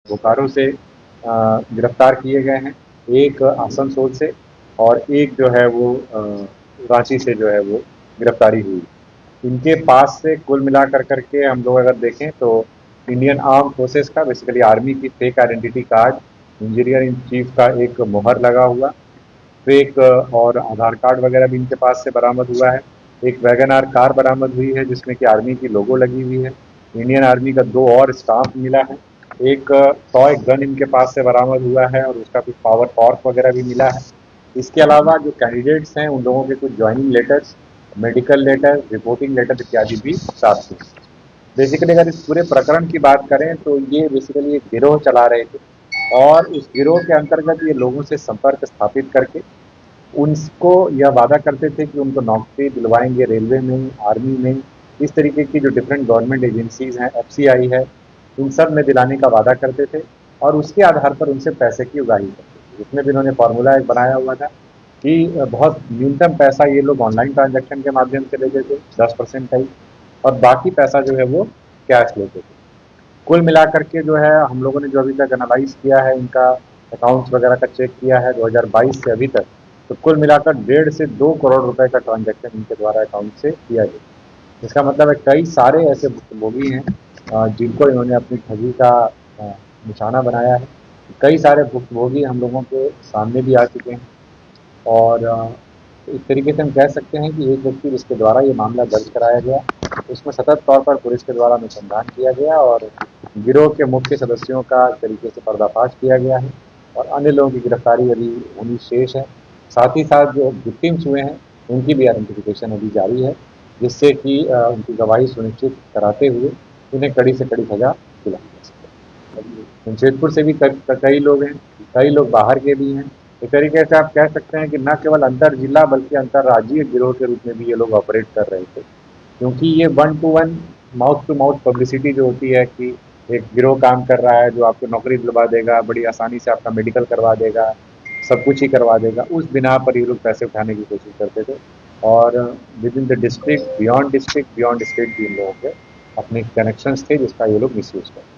बोकारो से गिरफ्तार किए गए हैं, एक आसनसोल से और एक जो है वो रांची से जो है वो गिरफ्तारी हुई। इनके पास से कुल मिलाकर करके हम लोग अगर देखें तो इंडियन आर्म फोर्सेस का बेसिकली आर्मी की fake identity card, engineer in chief का एक मुहर लगा हुआ, फेक और आधार कार्ड वगैरह भी इनके पास से बरामद हुआ है। एक वैगन आर कार बरामद हुई है जिसमें कि आर्मी की लोगो लगी हुई है। इंडियन आर्मी का 2 और स्टाम्प मिला है। एक टॉय गन इनके पास से बरामद हुआ है और उसका कुछ पावर टॉर्क वगैरह भी मिला है। इसके अलावा जो कैंडिडेट्स हैं उन लोगों के कुछ joining letters, medical letter, reporting letter इत्यादि भी साथ में। बेसिकली अगर इस पूरे प्रकरण की बात करें तो ये बेसिकली एक गिरोह चला रहे थे और उस गिरोह के अंतर्गत ये लोगों से संपर्क स्थापित करके उनको यह वादा करते थे कि उनको नौकरी दिलवाएंगे रेलवे में, आर्मी में, इस तरीके की जो डिफरेंट गवर्नमेंट एजेंसीज हैं, एफसीआई है, इन सब में दिलाने का वादा करते थे और उसके आधार पर उनसे पैसे की उगाही करते थे। इसमें भी इन्होंने फार्मूला एक बनाया हुआ था कि बहुत न्यूनतम पैसा ये लोग ऑनलाइन ट्रांजैक्शन के माध्यम से लेते थे, 10% का ही, और बाकी पैसा जो है वो कैश लेते थे। कुल मिलाकर के जो है हम लोगों ने जो अभी तक एनालाइज किया है, इनका अकाउंट्स वगैरह का चेक किया है 2022 से अभी तक, तो कुल मिलाकर 1.5 से 2 करोड़ रुपए का ट्रांजैक्शन इनके द्वारा अकाउंट से किया गया। इसका मतलब है कई सारे ऐसे भुक्तभोगी हैं जिनको इन्होंने अपनी ठगी का निशाना बनाया है। कई सारे भुक्तभोगी हम लोगों के सामने भी आ चुके हैं और एक तरीके से हम कह सकते हैं कि एक व्यक्ति जिसके द्वारा ये मामला दर्ज कराया गया, उसमें सतत तौर पर पुलिस के द्वारा अनुसंधान किया गया और गिरोह के मुख्य सदस्यों का एक तरीके से पर्दाफाश किया गया है और अन्य लोगों की गिरफ्तारी अभी होनी शेष है। साथ ही साथ जो विक्टिम्स हुए हैं उनकी भी आइडेंटिफिकेशन अभी जारी है, जिससे कि उनकी गवाही सुनिश्चित कराते हुए उन्हें कड़ी से कड़ी सजा दिलाई जा सके। जमशेदपुर से भी कई लोग हैं, कई लोग बाहर के भी हैं। एक तरीके से आप कह सकते हैं कि न केवल अंतर जिला बल्कि अंतर्राज्यीय गिरोह के रूप में भी ये लोग ऑपरेट कर रहे थे, क्योंकि ये 1 to 1 mouth to mouth publicity जो होती है कि एक गिरोह काम कर रहा है जो आपको नौकरी दिलवा देगा, बड़ी आसानी से आपका मेडिकल करवा देगा, सब कुछ ही करवा देगा, उस बिना पर ये लोग पैसे उठाने की कोशिश करते थे और with in the district, beyond state भी इन लोगों के अपने कनेक्शंस थे जिसका ये लोग मिसयूज करते थे।